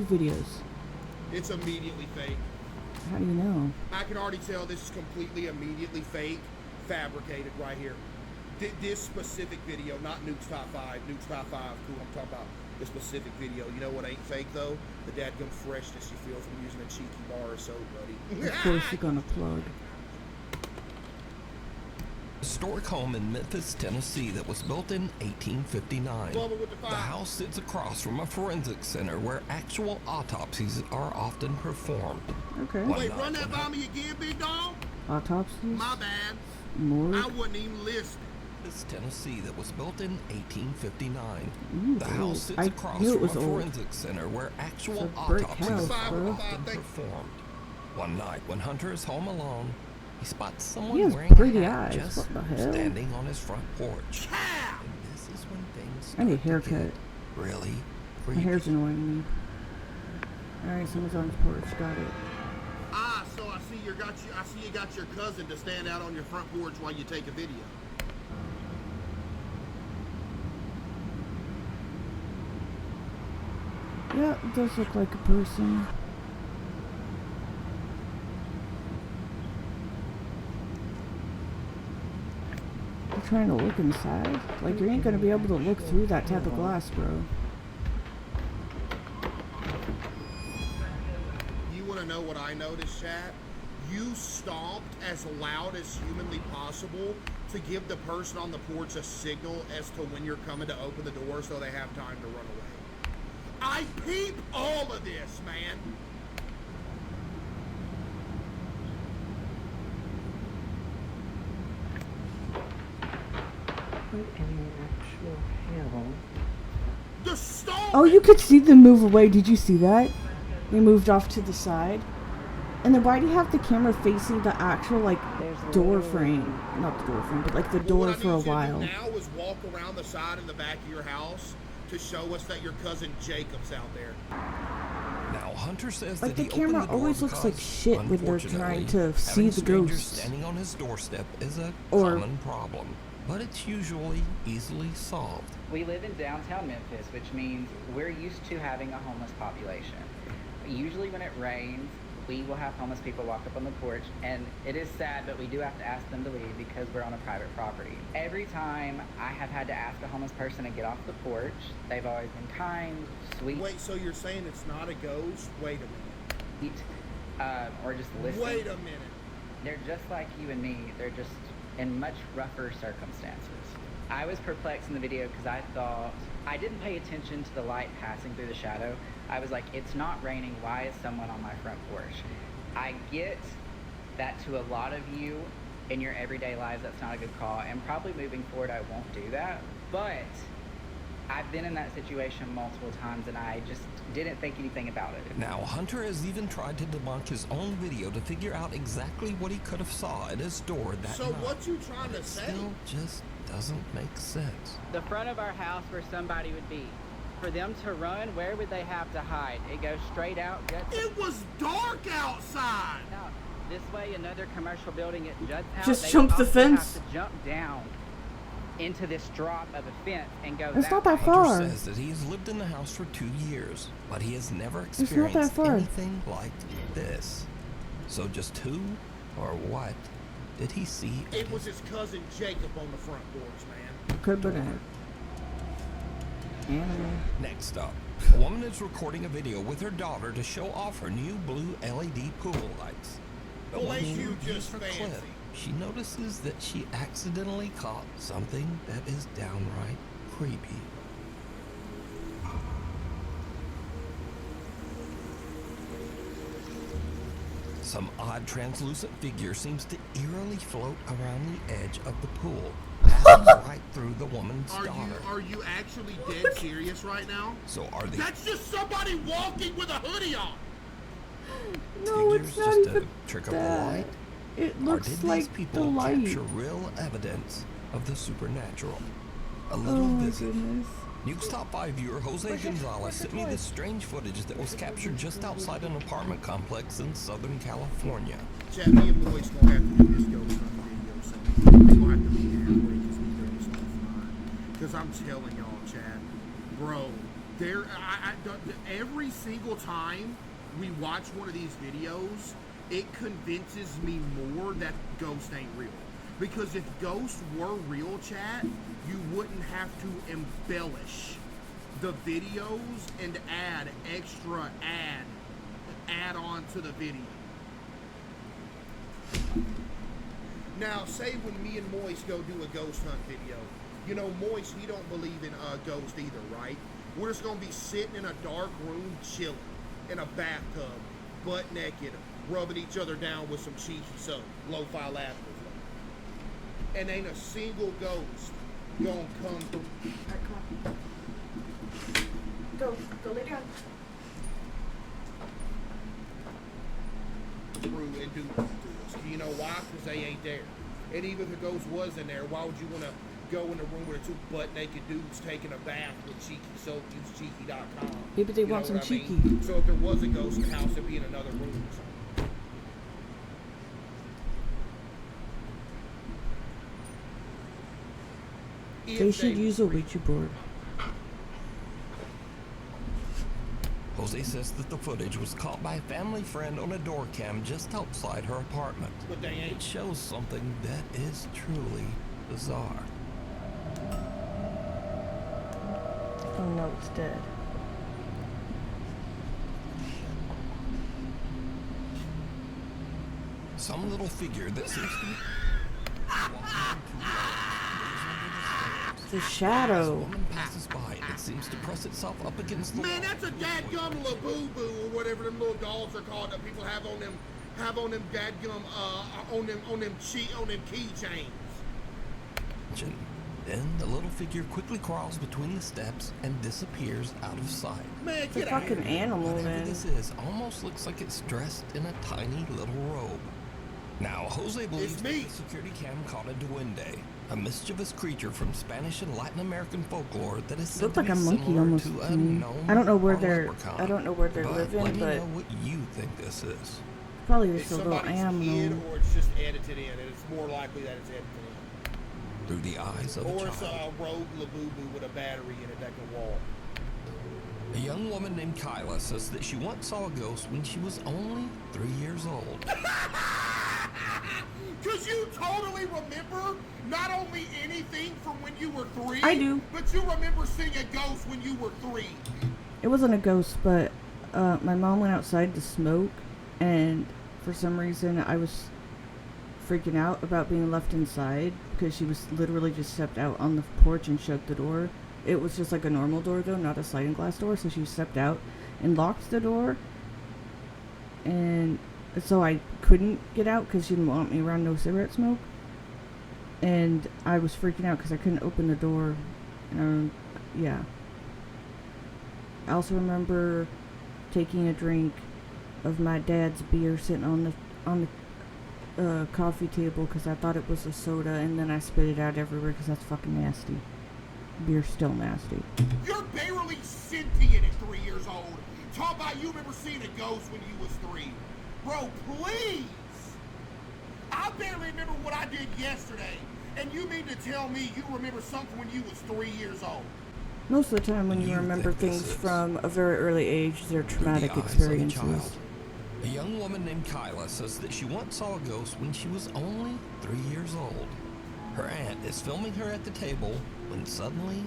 YouTube videos. It's immediately fake. How do you know? I can already tell this is completely immediately fake, fabricated right here. This specific video, not Nuke's Top 5. Nuke's Top 5, cool, I'm talking about the specific video. You know what ain't fake, though? The dadgum freshness you feel from using a cheeky bar or soap, buddy. Of course you're gonna plug. Historic home in Memphis, Tennessee that was built in 1859. The house sits across from a forensic center where actual autopsies are often performed. Okay. Wait, run that by me again, big dog? Autopsies? My bad. More? I wasn't even listening. This Tennessee that was built in 1859. Ooh, the house sits across from a forensic center where actual autopsies are often performed. One night, when Hunter is home alone, he spots someone wearing a hat just standing on his front porch. And this is when things I need a haircut. Really creepy. My hair's annoying me. Alright, someone's on his porch. Got it. Ah, so I see you got your cousin to stand out on your front porch while you take a video. Yeah, it does look like a person. You're trying to look inside? Like, you ain't gonna be able to look through that type of glass, bro. You wanna know what I noticed, chat? You stomped as loud as humanly possible to give the person on the porch a signal as to when you're coming to open the door so they have time to run away. I peep all of this, man. What in the actual hell? The stone. Oh, you could see them move away. Did you see that? They moved off to the side. And then why do you have the camera facing the actual, like, door frame? Not the door frame, but, like, the door for a while. What I need you to do now is walk around the side and the back of your house to show us that your cousin Jacob's out there. Now Hunter says like that the camera always looks like shit when they're trying to see the ghost. Standing on his doorstep is a common problem, but it's usually easily solved. We live in downtown Memphis, which means we're used to having a homeless population. Usually when it rains, we will have homeless people walk up on the porch, and it is sad, but we do have to ask them to leave because we're on a private property. Every time I have had to ask a homeless person to get off the porch, they've always been kind, sweet. Wait, so you're saying it's not a ghost? Wait a minute. Or just listen. Wait a minute. They're just like you and me. They're just in much rougher circumstances. I was perplexed in the video because I thought, I didn't pay attention to the light passing through the shadow. I was like, it's not raining, why is someone on my front porch? I get that to a lot of you in your everyday lives, that's not a good call, and probably moving forward I won't do that, but I've been in that situation multiple times and I just didn't think anything about it. Now, Hunter has even tried to debunk his own video to figure out exactly what he could have saw at his door that night. So what you trying to say? Still just doesn't make sense. The front of our house where somebody would be. For them to run, where would they have to hide? It goes straight out. It was dark outside. Now, this way, another commercial building at Judd's house. Just jump the fence. Have to jump down into this drop of a fence and go. It's not that Hunter far. says that he has lived in the house for 2 years, but he has never experienced anything like this. So just who or what did he see? It was his cousin Jacob on the front porch, man. Could be that. Next up, a woman is recording a video with her daughter to show off her new blue LED pool lights. But when she reviews her clip, she notices that she accidentally caught something that is downright creepy. Some odd translucent figure seems to eerily float around the edge of the pool, passing right through the woman's daughter. Are you actually dead serious right now? So are they? That's just somebody walking with a hoodie on. No, it's not just even a trick of that. the light? It looks or did like these people the light. capture real evidence of the supernatural? A little Oh my visit. goodness. Nuke's Top 5 viewer Jose Gonzalez sent me this strange footage that was captured just outside an apartment complex in Southern California. Chat, me and Boyd's gonna have to do this ghost hunt video sometime. We're gonna have to be halfway because we know it's not fun. Because I'm telling y'all, Chad, bro, Every single time we watch one of these videos, it convinces me more that ghosts ain't real. Because if ghosts were real, chat, you wouldn't have to embellish the videos and add extra add-on to the video. Now, say when me and Moist go do a ghost hunt video, you know, Moist, he don't believe in ghosts either, right? We're just gonna be sitting in a dark room, chilling in a bathtub, butt naked, rubbing each other down with some cheesy soap, lo-fi laughter, and ain't a single ghost gonna come through. Go lay down. Through and do this. You know why? Because they ain't there. And even if the ghost was in there, why would you want to go in the room with two butt naked dudes taking a bath with cheeky soap? Use cheeky.com. Maybe they want some cheeky. So if there was a ghost in the house, it'd be in another room or something. They should use a Ouija board. Jose says that the footage was caught by a family friend on a door cam just outside her apartment. But they ain't. It shows something that is truly bizarre. Oh no, it's dead. Some little figure that seems to be The shadow. As a woman passes by, it seems to press itself up against the wall. Man, that's a dadgum Labubu or whatever them little dolls are called that people have on them dadgum on them keychains. Then the little figure quickly crawls between the steps and disappears out of sight. Man, It's a get out fucking of here. animal, Whatever man. this is almost looks like it's dressed in a tiny little robe. Now, Jose believes that the security cam caught a duende, a mischievous creature from Spanish and Latin American folklore that is said Looks to like a be monkey similar almost to to a me. gnome I don't know where or they're. leprechaun. I don't know where they're But living, let me but know what you think this is. probably It's just a little somebody's animal. kid, or it's just edited in, and it's more likely that it's edited in. Through the eyes of a Or it's child. a rogue Labubu with a battery in it that can walk. A young woman named Kyla says that she once saw a ghost when she was only 3 years old. Because you totally remember not only anything from when you were 3, I do. but you remember seeing a ghost when you were 3. It wasn't a ghost, but my mom went outside to smoke, and for some reason I was freaking out about being left inside because she was literally just stepped out on the porch and shut the door. It was just like a normal door though, not a sliding glass door, so she stepped out and locked the door, and so I couldn't get out because she didn't want me around no cigarette smoke, and I was freaking out because I couldn't open the door, and yeah. I also remember taking a drink of my dad's beer sitting on the coffee table because I thought it was a soda, and then I spit it out everywhere because that's fucking nasty. Beer's still nasty. You're barely sentient at 3 years old. Talk about you remember seeing a ghost when you was 3. Bro, please! I barely remember what I did yesterday, and you mean to tell me you remember something when you was 3 years old? Most of the time when you remember things from a very early age, they're traumatic experiences. A young woman named Kyla says that she once saw a ghost when she was only 3 years old. Her aunt is filming her at the table when suddenly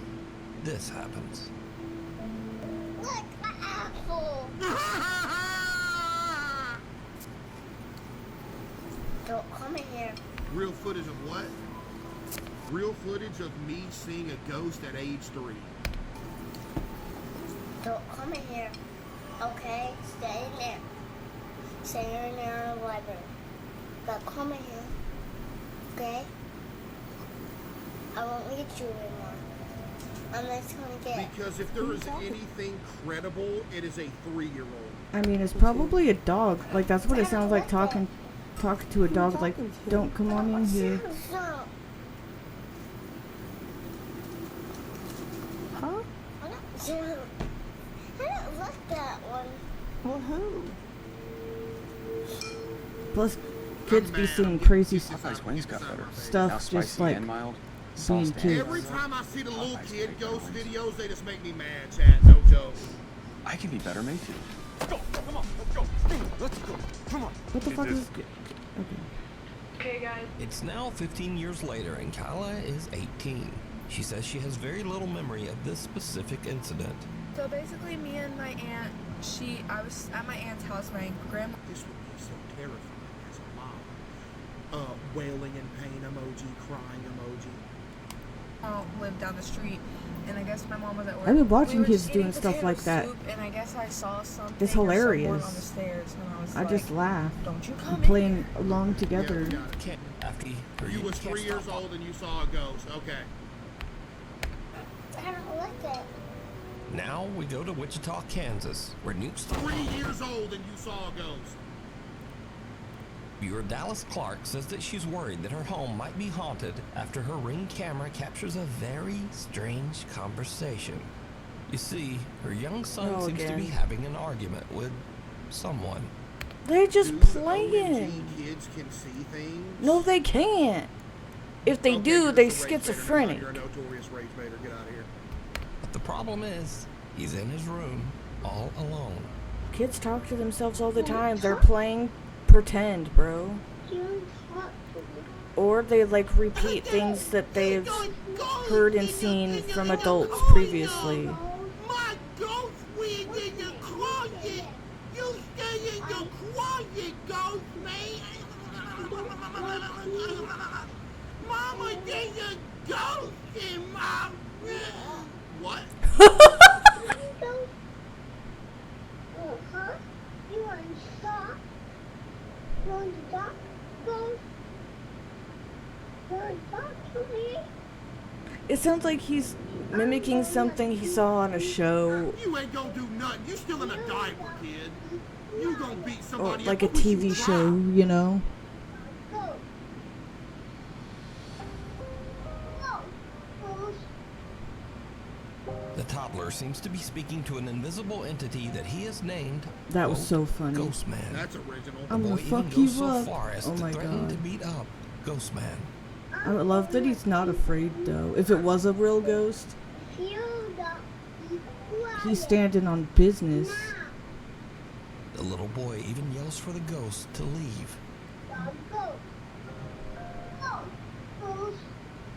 this happens. Look, my apple! Don't come in here. Real footage of what? Real footage of me seeing a ghost at age 3. Don't come in here. Okay? Stay in there. Stay in there in the library. Don't come in here. Okay? I won't let you anymore. I'm just gonna get. Because if there is anything credible, it is a 3-year-old. I mean, it's probably a dog. Like, that's what it sounds like talking to a dog. Like, don't come on in here. Stop. Huh? I don't like that one. Well, who? Plus, kids be seeing crazy Popeye's wings got better. Now stuff just spicy like and mild. being Sauce kids. Every time I see the little kid ghost videos, they just make me mad, chat. No joke. go. I can be better made too. Let's go. Come on. Let's go. Let's go. Come on. What the fuck is... Okay, guys. It's now 15 years later, and Kyla is 18. She says she has very little memory of this specific incident. So basically, me and my aunt, I was at my aunt's house. My grandma. This would be so terrifying as a mom. Wailing in pain emoji, crying emoji. Lived down the street, and I guess my mom was at work. I've been watching We were kids just doing eating stuff potato like that. soup, and I guess I saw something. It's or someone hilarious. on the stairs, and I was I like, just laugh. "Don't you come I'm in playing here." along together. Yeah, got it. After You was 3 years old and you saw a ghost. Okay. I don't like it. Now we go to Wichita, Kansas, where Newt's 3 years old and you saw a ghost. viewer Dallas Clark says that she's worried that her home might be haunted after her Ring camera captures a very strange conversation. You see, her young son seems to be having an argument with someone. They're just playing. Kids can see things. No, they can't. If they do, they're schizophrenic. You're a notorious rage baiter. Get out of here. But the problem is, he's in his room all alone. Kids talk to themselves all the time. They're playing pretend, bro. Or they like repeat things that they've heard and seen from adults previously. My ghost wig in the closet. You stay in the closet, ghost man. Mama, there's a ghost in my room. What? You want to stop? You want to talk? Ghost? You want to talk to me? It sounds like he's mimicking something he saw on a show. You ain't gonna do nothing. You still in a diaper, kid. You gonna beat Or somebody like a up. What would you TV try? show, you know? The toddler seems to be speaking to an invisible entity that he has named, That was quote, so funny. Ghost Man. That's original. I'm The gonna boy even fuck you goes so up. far as Oh to my threaten to god. beat up Ghost Man. I love that he's not afraid though. If it was a real ghost, he's standing on business. The little boy even yells for the ghost to leave.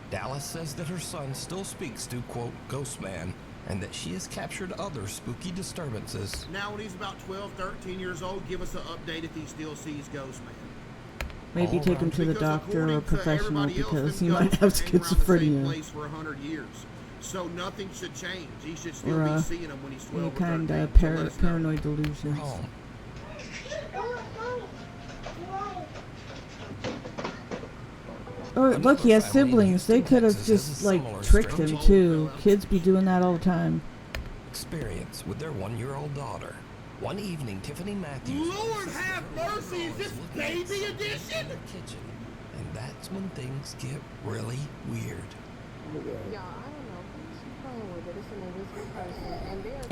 Dallas says that her son still speaks to, quote, Ghost Man, and that she has captured other spooky disturbances. Now when he's about 12, 13 years old, give us an update if he still sees Ghost Man. Maybe All take him right. to the Because doctor or a according to professional everybody else, because them he might have ghosts hang around the same schizophrenia. place for 100 years. So nothing should change. He should still Or be seeing them when he's 12 any or 13. kind of So let us know. paranoid delusions. Home. Or look, he has siblings. They could have just like tricked him too. Kids be doing that all the time. Experience with their 1-year-old daughter. One evening, Tiffany Matthews Lord have mercy, is this baby in edition? the kitchen, and that's when things get really weird. Yeah, I don't know. She's playing with it. It's an invisible person. And they're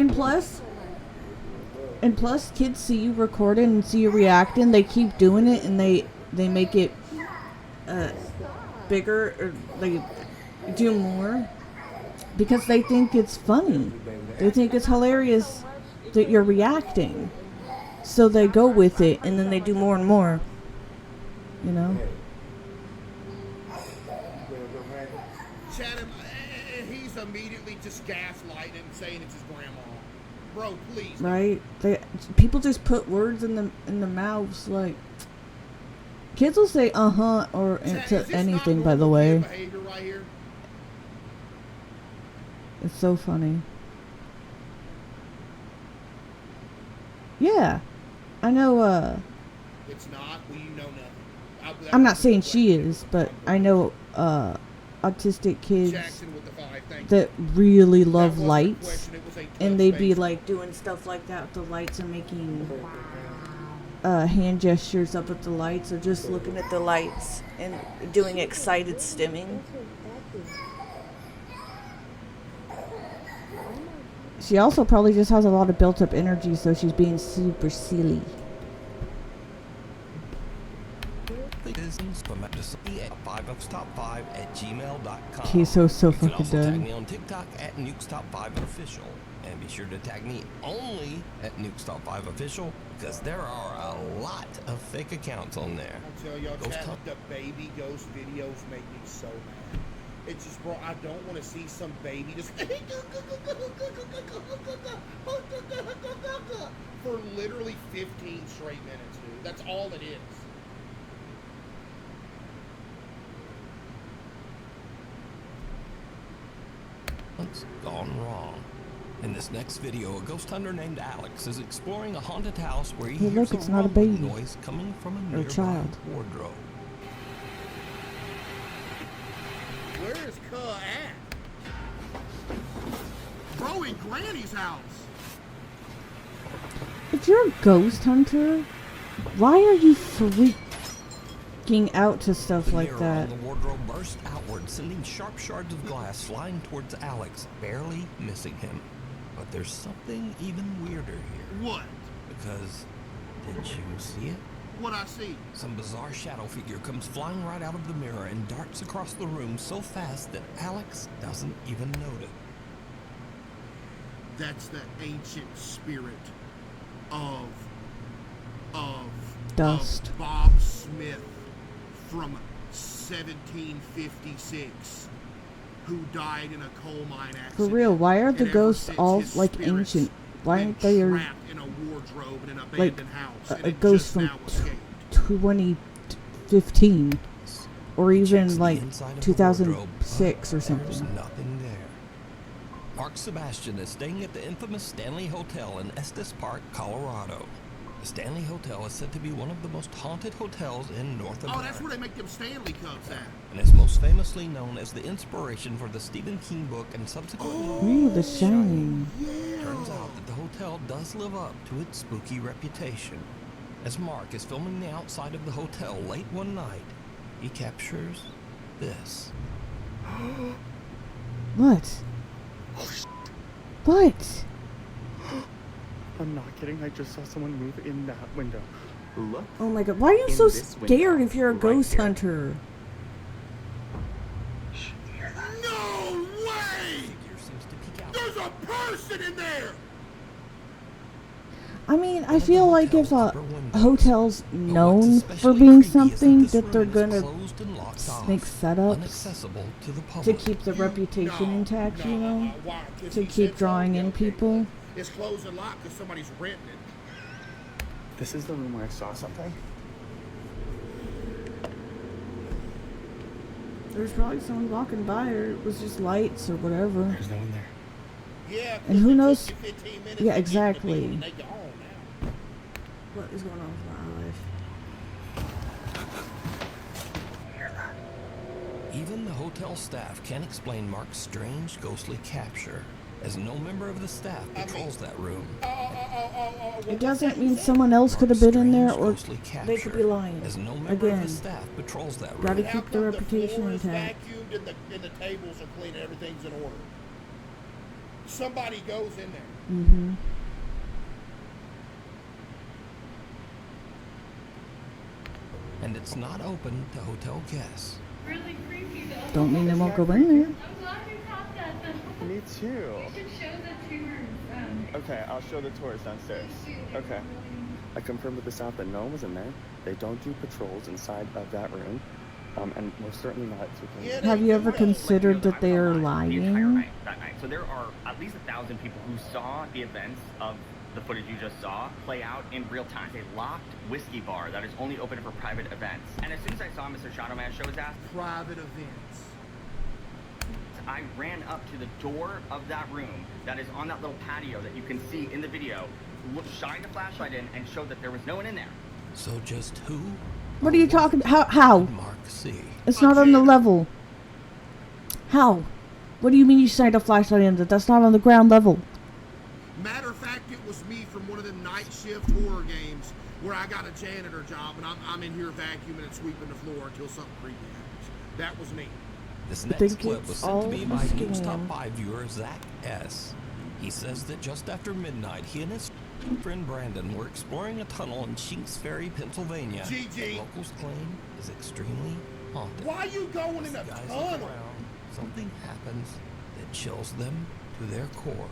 And plus, kids see you recording and see you reacting. They keep doing it, and they make it bigger, or they do more because they think it's funny. They think it's hilarious that you're reacting, so they go with it, and then they do more and more. You know. Chat him, and he's immediately just gaslighting him, saying it's his grandma. Bro, please. Right? People just put words in the mouths like. Kids will say or Chat, to is this anything, not by the normal way. kid behavior right here? It's so funny. Yeah. I know, It's not. Well, you know nothing. I'm not saying she is, but I know, autistic kids Jackson with the 5, thank you. that really That love wasn't a lights. question, it was a And tough they'd be space. like doing stuff like that with the lights and making hand gestures up at the lights, or just looking at the lights and doing excited stimming. She also probably just has a lot of built up energy, so she's being super silly. At 5oakstop5@gmail.com. Caseoh's so You can fucking also tag done. me on TikTok at NukesTop5Official And be sure to tag me only at Nuke's Top 5 Official, because there are a lot of fake accounts on there. I tell y'all, the baby ghost videos make me so mad. It's just, bro, I don't want to see some baby just for literally 15 straight minutes, dude. That's all it is. What's gone wrong? In this next video, a ghost hunter named Alex is exploring a haunted house where he hears it's not a baby noise coming from a or a child. wardrobe. Where is Cuh at? Bro, in Granny's house. If you're a ghost hunter, why are you freaking out to stuff like that? The wardrobe burst outward, sending sharp shards of glass flying towards Alex, barely missing him. But there's something even weirder here. What? Because, did you see it? What I see? Some bizarre shadow figure comes flying right out of the mirror and darts across the room so fast that Alex doesn't even notice. That's the ancient spirit of Dust. of Bob Smith from 1756, who died in a coal mine accident. For real, why are the ghosts all like ancient? Why aren't they trapped in a wardrobe in an abandoned like house, a ghost from 2015 or even like 2006 or something? There's nothing there. Mark Sebastian is staying at the infamous Stanley Hotel in Estes Park, Colorado. The Stanley Hotel is said to be one of the most haunted hotels in North America. Oh, that's where they make them Stanley Cups at. And is most famously known as the inspiration for the Stephen King book and subsequent Ooh, The Shining. Turns out that the hotel does live up to its spooky reputation. As Mark is filming the outside of the hotel late one night, he captures this. What? What? I'm not kidding. I just saw someone move in that window. Look. Oh my god, why are you so scared if you're a ghost hunter? No way! There's a person in there! I mean, I feel like if a hotel's known for being something, that they're gonna make setups to keep the reputation intact, you know? To keep drawing in people. It's closed and locked because somebody's renting it. This is the room where I saw something. There's probably someone walking by, or it was just lights or whatever. There's no one there. Yeah. And who knows? Yeah, exactly. What is going on with my life? Even the hotel staff can't explain Mark's strange ghostly capture, as no member of the staff patrols that room. It doesn't mean someone else could have been in there, or they could be lying. As no member Again, of the staff patrols that room. gotta keep the reputation intact. Vacuumed and the tables are clean and everything's in order. Somebody goes in there. Mm-hmm. And it's not open to hotel guests. Really creepy though. Don't mean they won't go in there. I'm glad you caught that though. Me too. You should show the tours. Okay, I'll show the tours downstairs. Okay. I confirmed with the staff that no one was in there. They don't do patrols inside of that room. And most certainly not. Have you ever considered that they are lying? The entire night, that night. So there are at least 1,000 people who saw the events of the footage you just saw play out in real time. It's a locked whiskey bar that is only open for private events. And as soon as I saw Mr. Shadow Man show his ass, private events, I ran up to the door of that room that is on that little patio that you can see in the video, shined a flashlight in and showed that there was no one in there. So just who? What are you talking about? How? Mark C. It's not on the level. How? What do you mean you shined a flashlight in? That's not on the ground level. Matter of fact, it was me from one of the night shift horror games where I got a janitor job and I'm in here vacuuming and sweeping the floor until something creepy happens. That was me. This next clip was sent to me by News Top 5 viewer Zach S. He says that just after midnight, he and his friend Brandon were exploring a tunnel in Shinks Ferry, Pennsylvania. That locals claim is extremely haunted. Why are you going in a tunnel? Something happens that chills them to their core.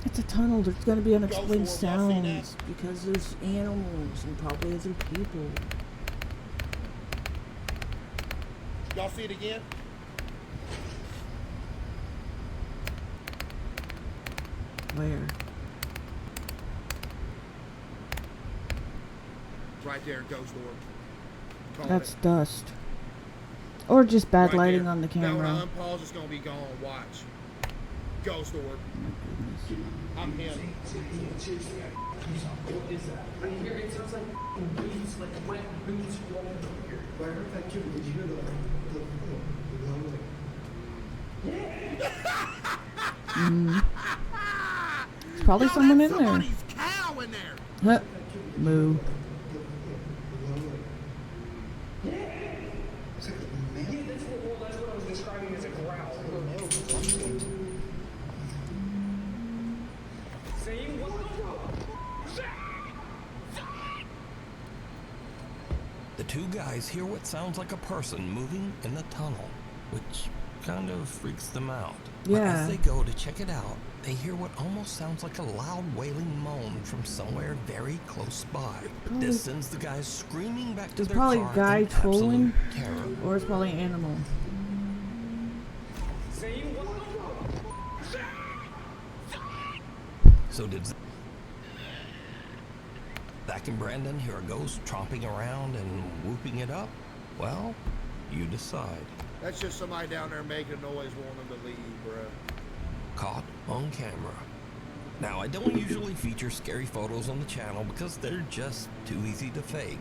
It's a tunnel. There's gonna be unexplained Ghost Orb, y'all seen sounds because there's animals and probably other people. Y'all see it again? Where? It's right there, Ghost Orb. Call That's it. dust. Or just bad Right lighting there. on the Now when camera. I unpause, it's gonna be gone. Watch. Ghost Orb. Oh my goodness. I'm him. What is that? I hear it sounds like boots, like wet boots rolling over here. When I heard that too, did you hear the It's probably someone in there. Somebody's cow in there. Huh. Moo. It's like a man. Yeah, that's what I was describing as a growl. Saying what? The two guys hear what sounds like a person moving in the tunnel, which kind of freaks them out. But Yeah. as they go to check it out, they hear what almost sounds like a loud wailing moan from somewhere very close by. This sends the guys screaming back to It's their probably car a guy in absolute trolling, terror. or it's probably an animal. Saying what? So did Zach and Brandon hear a ghost tromping around and whooping it up? Well, you decide. That's just somebody down there making noise, wanting them to leave, bruh. Caught on camera. Now, I don't usually feature scary photos on the channel because they're just too easy to fake.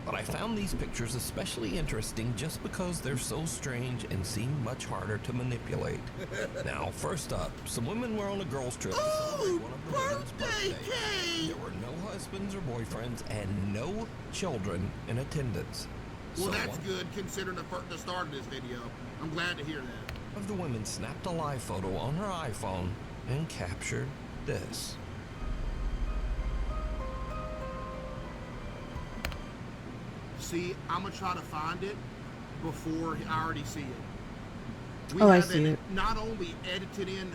But I found these pictures especially interesting just because they're so strange and seem much harder to manipulate. Now, first up, some women were on a girls' trip to celebrate one of the women's birthdays. There were no husbands or boyfriends and no children in attendance. Well, So that's one good considering the start of this video. I'm glad to hear that. of the women snapped a live photo on her iPhone and captured this. See, I'm gonna try to find it before I already see it. We Oh, I have see it. not only edited in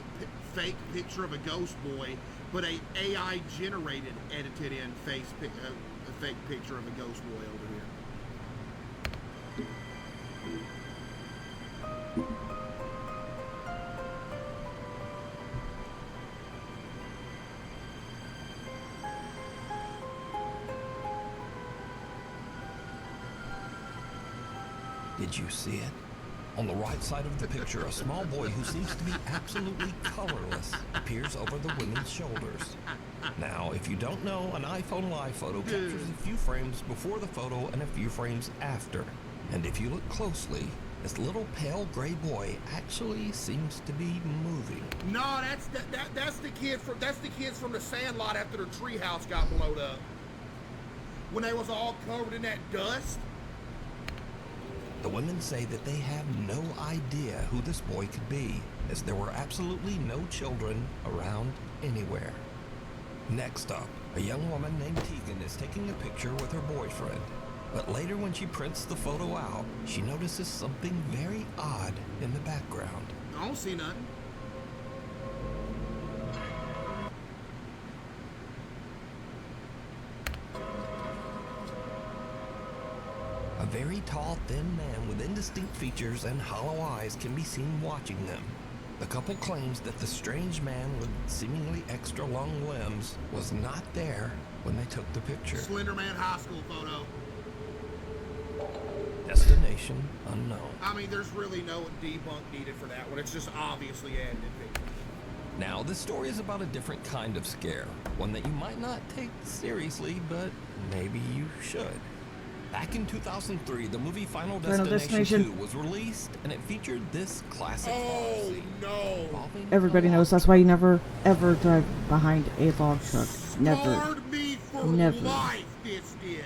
fake picture of a ghost boy, but a AI generated edited in a fake picture of a ghost boy over here. Did you see it? On the right side of the picture, a small boy who seems to be absolutely colorless appears over the women's shoulders. Now, if you don't know, an iPhone live photo captures a few frames before the photo and a few frames after. And if you look closely, this little pale gray boy actually seems to be moving. No, that's the kids from the Sandlot after their treehouse got blown up. When they was all covered in that dust. The women say that they have no idea who this boy could be, as there were absolutely no children around anywhere. Next up, a young woman named Tegan is taking a picture with her boyfriend. But later when she prints the photo out, she notices something very odd in the background. I don't see nothing. A very tall, thin man with indistinct features and hollow eyes can be seen watching them. The couple claims that the strange man with seemingly extra long limbs was not there when they took the picture. Slenderman High School photo. Destination unknown. I mean, there's really no debunk needed for that one. It's just obviously edited picture. Now, this story is about a different kind of scare. One that you might not take seriously, but maybe you should. Back in 2003, the movie Final Destination 2 was released, and it featured this classic horror scene. No! Everybody knows that's why you never, ever drive behind a log truck. Never. Scarred me for Never. life, this did.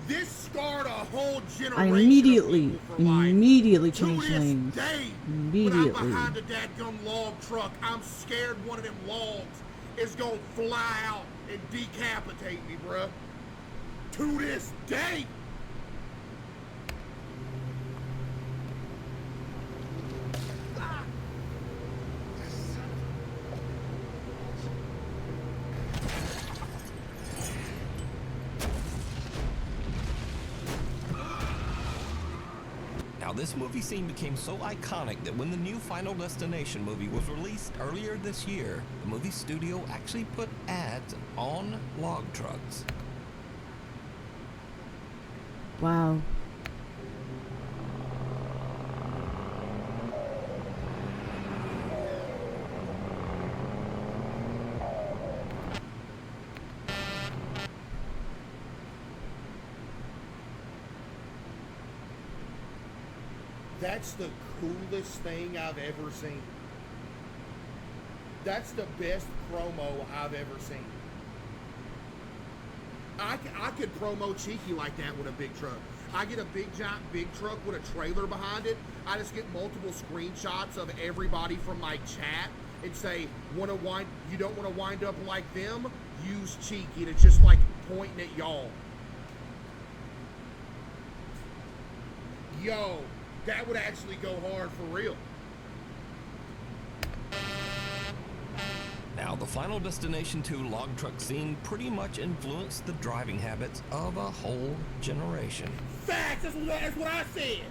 This scarred a whole generation I of immediately people for life. immediately To changed this lanes. day, Immediately. when I'm behind a dadgum log truck, I'm scared one of them logs is gonna fly out and decapitate me, bruh. To this day. this movie scene became so iconic that when the new Final Destination movie was released earlier this year, the movie studio actually put ads on log trucks. Wow. That's the coolest thing I've ever seen. That's the best promo I've ever seen. I could promo Cheeky like that with a big truck. I get a big giant big truck with a trailer behind it. I just get multiple screenshots of everybody from my chat and say, you don't want to wind up like them? Use Cheeky. And it's just like pointing at y'all. Yo, that would actually go hard for real. Now, the Final Destination 2 log truck scene pretty much influenced the driving habits of a whole generation. Facts! That's what I said!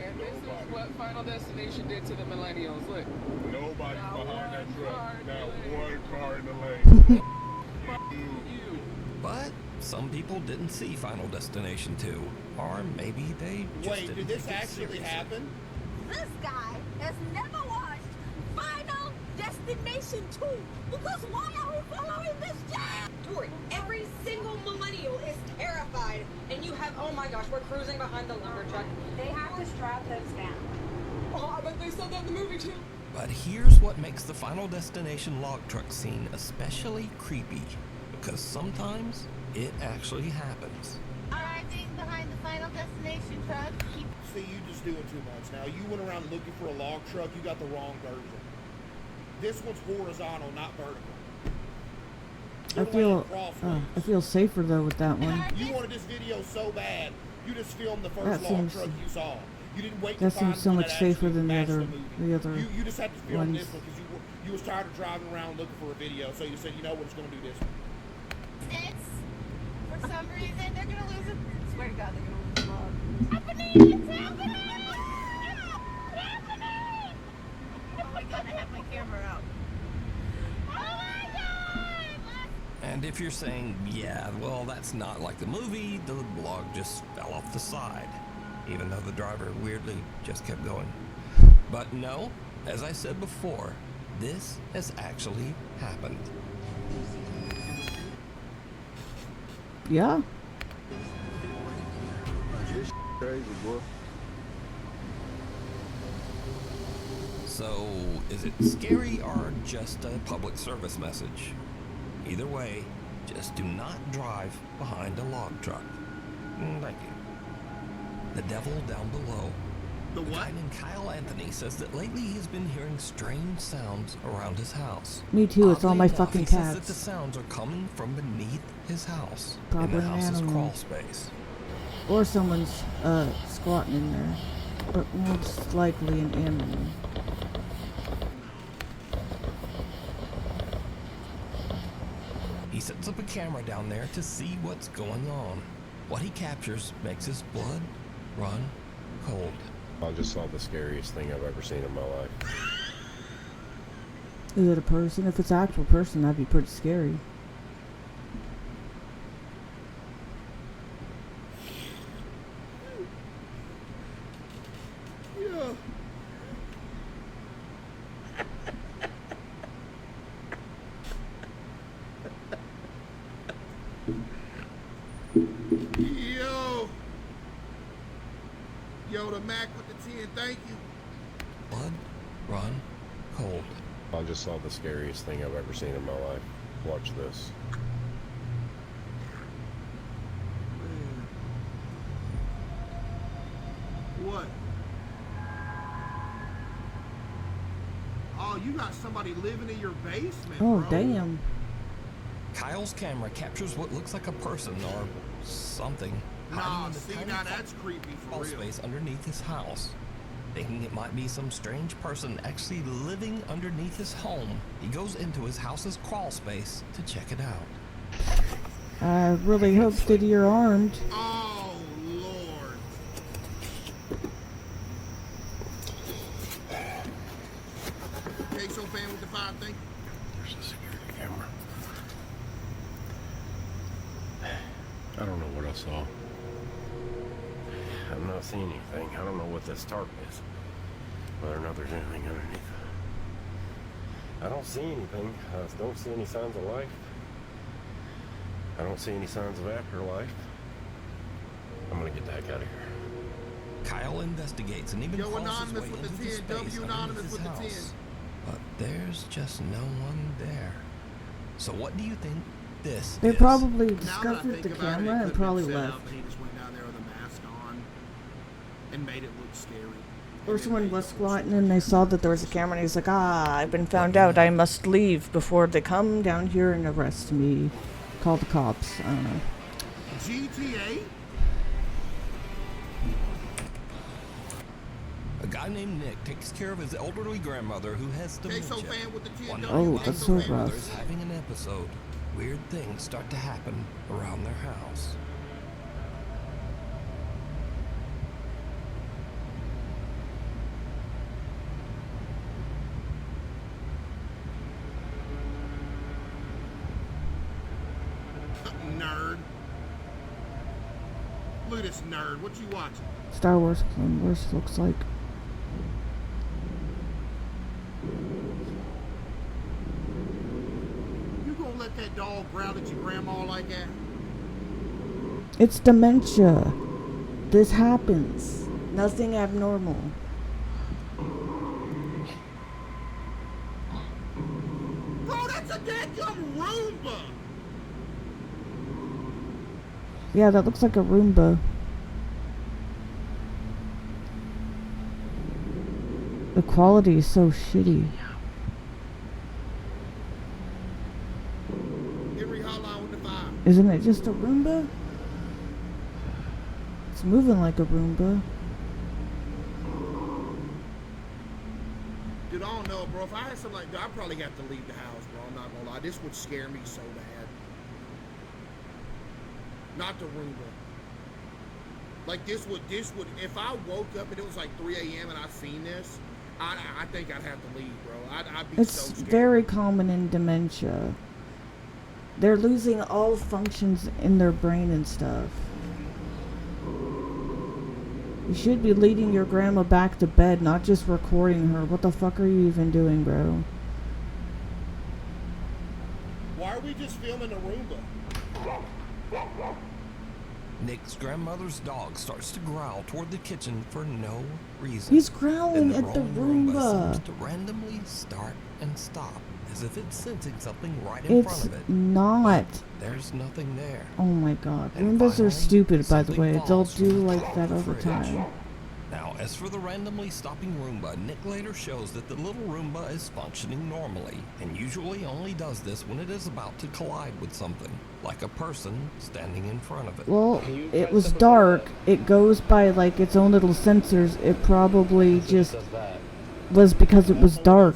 And this is what Final Destination did to the millennials. Look. Nobody behind that truck. Not one car in the lane. You. But some people didn't see Final Destination 2. Or maybe they just Wait, didn't did this take it actually seriously. happen? This guy has never watched Final Destination 2 because why are we following this jam? Tori, every single millennial is terrified, and you have, oh my gosh, we're cruising behind the lumber truck. They have to strap those down. Oh, I bet they said that in the movie too. But here's what makes the Final Destination log truck scene especially creepy. Because sometimes it actually happens. Arriving behind the Final Destination truck. See, you just doing too much now. You went around looking for a log truck, you got the wrong version. This one's horizontal, not vertical. I feel safer though with that one. You wanted this video so bad, you just filmed the first log truck you saw. You didn't wait That to find seems so one much that safer actually than the matched other movie. You just had to film ones. this one because you was tired of driving around looking for a video, so you said, you know what, it's going to do this one. For some reason, they're gonna lose it. I swear to God, they're gonna lose the log. It's happening! It's happening! It's happening! Oh my God, I have my camera out. Oh my God! And if you're saying, yeah, well, that's not like the movie, the log just fell off the side. Even though the driver weirdly just kept going. But no, as I said before, this has actually happened. Yeah. Crazy, boy. So, is it scary or just a public service message? Either way, just do not drive behind a log truck. Thank you. The devil down below. The what? A guy named Kyle Anthony says that lately he's been hearing strange sounds around his house. Me too, it's all Oddly my enough, fucking he says that cats. the sounds are coming from beneath his house. Probably in the an house's animal. crawl space. Or someone's squatting in there. But most likely an animal. He sets up a camera down there to see what's going on. What he captures makes his blood run cold. I just saw the scariest thing I've ever seen in my life. Is it a person? If it's an actual person, that'd be pretty scary. Yeah. Yo, the Mac with the 10, thank you. Blood run cold. I just saw the scariest thing I've ever seen in my life. Watch this. What? Oh, you got somebody living in your basement, Oh, bro. damn. Kyle's camera captures what looks like a person or something Nah, hiding in the see, tiny now that's creepy for crawl real. space underneath his house. Thinking it might be some strange person actually living underneath his home, he goes into his house's crawl space to check it out. I really hope that you're armed. Oh, Lord. Caseoh fan with the fire thing. There's a security camera. I don't know what I saw. I'm not seeing anything. I don't know what this tarp is. Whether or not there's anything underneath. I don't see anything. I don't see any signs of life. I don't see any signs of afterlife. I'm gonna get the heck out of here. Kyle investigates and even crawls his Anonymous way with into the the 10. space W underneath Anonymous his with the 10. house. But there's just no one there. So what do you think this They is? probably Now that I discovered think the about it, it camera and could've been probably set left. up, and he just went down there with a mask on and made it look scary. Or someone was squatting and they saw that there was a camera and he's like, I've been found out. I must leave before they come down here and arrest me. Call the cops. I don't know. GTA? A guy named Nick takes care of his elderly grandmother who has dementia. Caseoh fan with the 10. One night, Oh, while that's his so grandmother's rough. having an episode, weird things start to happen around their house. Nerd. Look at this nerd. What you watching? Star Wars Clone Wars looks like. You gonna let that dog growl at your grandma like that? It's dementia. This happens. Nothing abnormal. Bro, that's a dadgum Roomba! Yeah, that looks like a Roomba. The quality is so shitty. Every hotline with the 5. Isn't it just a Roomba? It's moving like a Roomba. Dude, I don't know, bro. If I had something like that, I'd probably have to leave the house, bro. I'm not gonna lie. This would scare me so bad. Not the Roomba. Like, this would, if I woke up and it was like 3 a.m. and I seen this, I think I'd have to leave, bro. I'd be It's so scared. very common in dementia. They're losing all functions in their brain and stuff. You should be leading your grandma back to bed, not just recording her. What the fuck are you even doing, bro? Why are we just filming the Roomba? Nick's grandmother's dog starts to growl toward the kitchen for no reason. He's growling Then at the rolling Roomba. seems to randomly start and stop, as if it's sensing something right in front It's of it. not. There's nothing there. Oh my god. And Roombas are finally, stupid, by the something way. They'll falls do from the like top that of the all the fridge. time. Now, as for the randomly stopping Roomba, Nick later shows that the little Roomba is functioning normally, and usually only does this when it is about to collide with something, like a person standing in front of it. Well, it was dark. It goes by like its own little sensors. It probably just was because it was dark.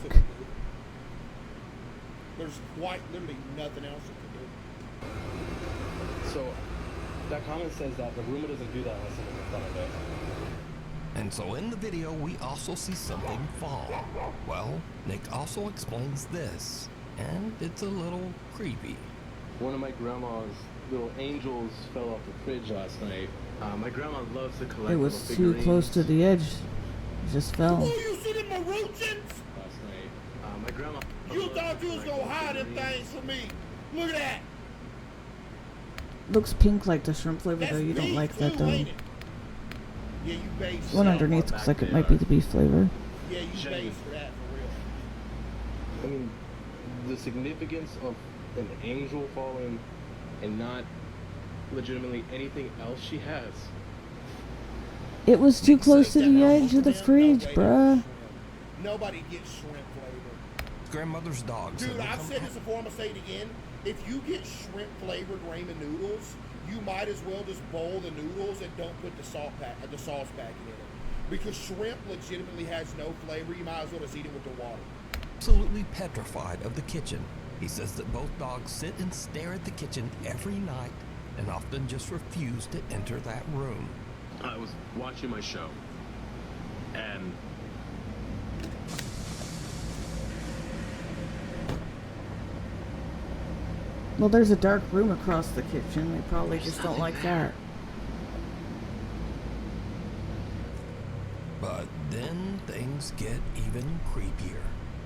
There's quite literally nothing else it can do. So, that comment says that the Roomba doesn't do that unless someone's in front of it. And so in the video, we also see something fall. Well, Nick also explains this, and it's a little creepy. One of my grandma's little angels fell off the fridge last night. My grandma loves to collect It was little too figurines. close to the edge. It just fell. Oh, you see them Maruchans? Last night. My grandma... You thought you was gonna hide them things from me. Look at that. Looks pink like the shrimp flavor That's though. You don't beef like that too, though. ain't it? Yeah, you base. One underneath looks like it might be the beef flavor. Yeah, you base for that for real. I mean, the significance of an angel falling and not legitimately anything else she has. It was too close to the edge of the fridge, bruh. Nobody gets shrimp flavor. Grandmother's dog. Dude, I've said this before, I'm gonna say it again. If you get shrimp flavored ramen noodles, you might as well just boil the noodles and don't put the sauce pack in it. Because shrimp legitimately has no flavor, you might as well just eat it with the water. Absolutely petrified of the kitchen. He says that both dogs sit and stare at the kitchen every night and often just refuse to enter that room. I was watching my show, and Well, there's a dark room across the kitchen. They probably just don't like that. But then things get even creepier.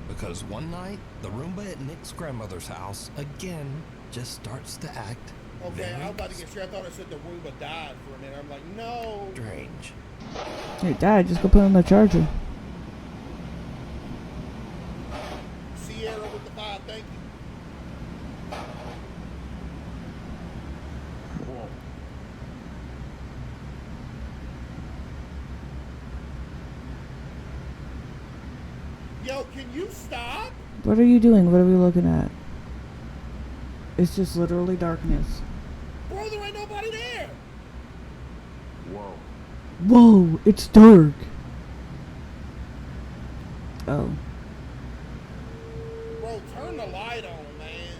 Because one night, the Roomba at Nick's grandmother's house again just starts to act Okay, I was about to get scared. I thought it said the Roomba died for a minute. I'm like, no. strange. It died. Just go put it on the charger. Sierra with the 5, thank you. Whoa. Yo, can you stop? What are you doing? What are we looking at? It's just literally darkness. Bro, there ain't nobody there. Whoa. Whoa, it's dark. Oh. Bro, turn the light on, man.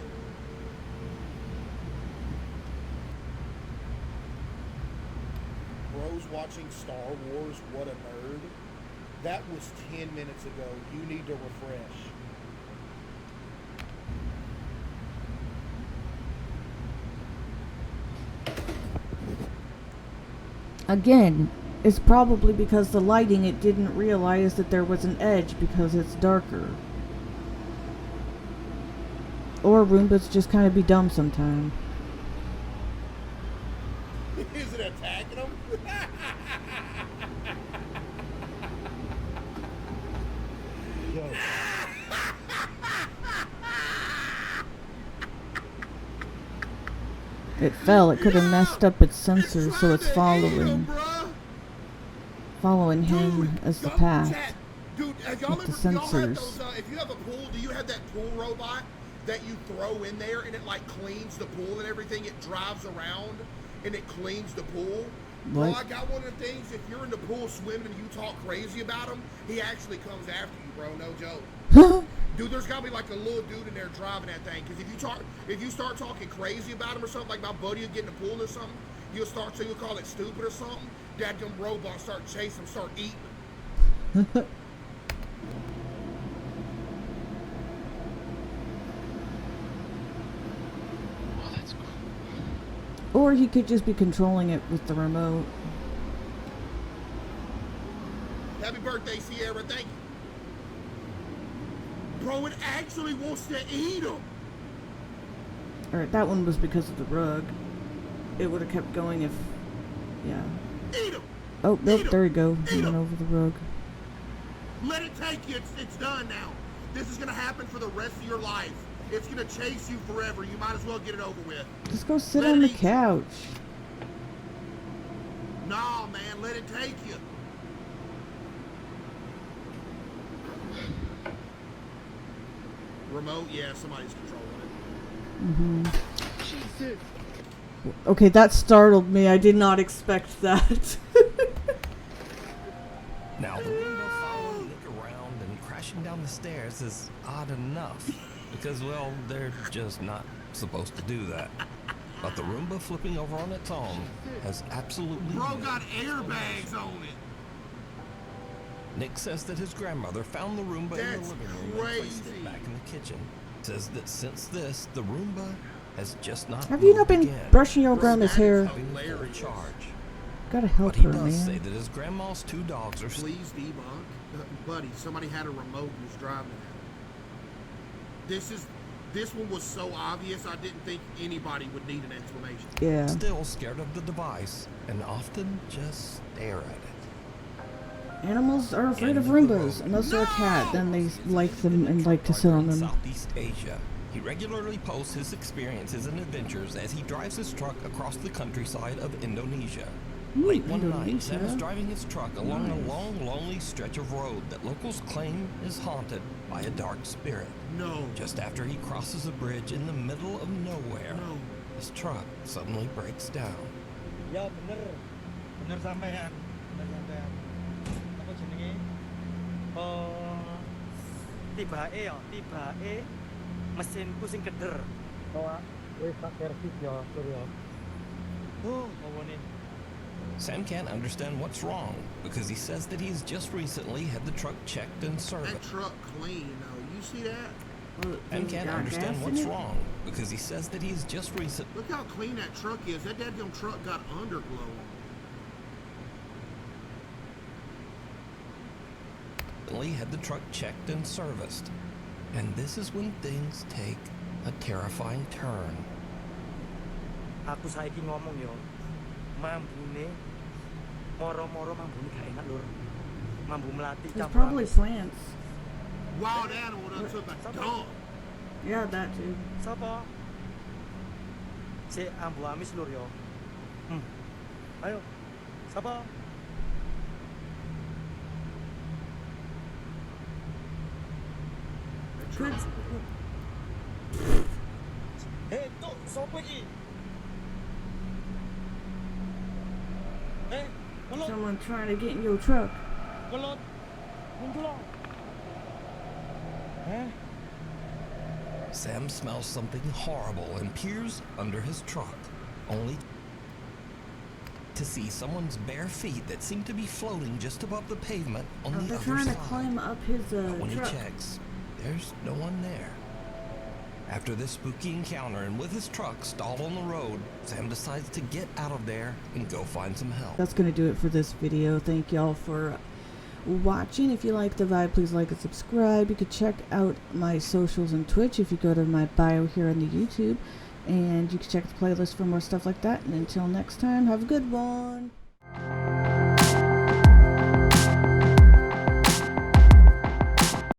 Bro's watching Star Wars, what a nerd. That was 10 minutes ago. You need to refresh. Again, it's probably because the lighting, it didn't realize that there was an edge because it's darker. Or Roombas just kind of be dumb sometime. Is it attacking them? Yo. It fell. It could have messed up its sensors, so it's following him as the path. Dude, have y'all with the ever, y'all have sensors. those, if you have a pool, do you have that pool robot that you throw in there and it like cleans the pool and everything? It drives around and it cleans the pool. Bro, What? I got one of the things, if you're in the pool swimming and you talk crazy about him, he actually comes after you, bro, no joke. Dude, there's gotta be like a little dude in there driving that thing, because if you start talking crazy about him or something, like my buddy will get in the pool or something, you'll call it stupid or something, dadgum robot start chasing him, start eating. Or he could just be controlling it with the remote. Happy birthday, Sierra, thank you. Bro, it actually wants to eat him. Alright, that one was because of the rug. It would have kept going if... yeah. Eat him. Oh, nope, there you go. He went over the rug. Let it take you. It's done now. This is going to happen for the rest of your life. It's going to chase you forever. You might as well get it over with. Just go sit on the couch. Nah, man, let it take you. Remote, yeah, somebody's controlling it. Jesus. Okay, that startled me. I did not expect that. Now, the Roomba following Nick around and crashing down the stairs is odd enough. Because, well, they're just not supposed to do that. But the Roomba flipping over on its own has absolutely Bro no got airbags on it. Nick says that his grandmother found the Roomba in That's the living room and placed it back in the kitchen. Says that since this, the Roomba has just not Have you not been again. brushing your grandma's hair? Having a full charge. Gotta help But he her, does say man. that his grandma's 2 dogs are Please debunk. Buddy, somebody had a remote and was driving it. This one was so obvious, I didn't think anybody would need an explanation. Yeah. Still scared of the device and often just stare at it. Animals are afraid of Roombas. Unless they're a cat, then they like them and like to sit on them. Southeast Asia. He regularly posts his experiences and adventures as he drives his truck across the countryside of Indonesia. Late one night, Sam is driving his truck along a long, lonely stretch of road that locals claim is haunted by a dark spirit. No. Just after he crosses a bridge in the middle of nowhere, his truck suddenly breaks down. Ya bener sampean, Apa jenenge? Tibake ya, tibake mesinku sing keder. Oh, wis tak servis ya, Surya. Oh, ngomongin. Sam can't understand what's wrong because he says that he's just recently had the truck checked and serviced. That truck clean, though. You see that? and can't understand what's wrong because he says that he's just recent. Look how clean that truck is. That dadgum truck got underglow on it. Had the truck checked and serviced, and this is when things take a terrifying turn. Aku saiki ngomong yo, mambune, moro-moro mambune gak enak lur. Mambu melati It's probably plants. Wild animal done took a dump. Yeah, that too. Sapa? Si ambu amis lur yo. Ayo, sapa? Hey, tuh, sopo iki? Hey, someone trying to get in your truck. Kelot, mundur. Sam smells something horrible and peers under his truck, only to see someone's bare feet that seem to be floating just above the pavement on the other side. They're trying to climb up his But when truck. he checks, there's no one there. After this spooky encounter and with his truck stalled on the road, Sam decides to get out of there and go find some help. That's going to do it for this video. Thank y'all for watching. If you like the vibe, please like and subscribe. You could check out my socials and Twitch if you go to my bio here on the YouTube. And you can check the playlist for more stuff like that. And until next time, have a good one.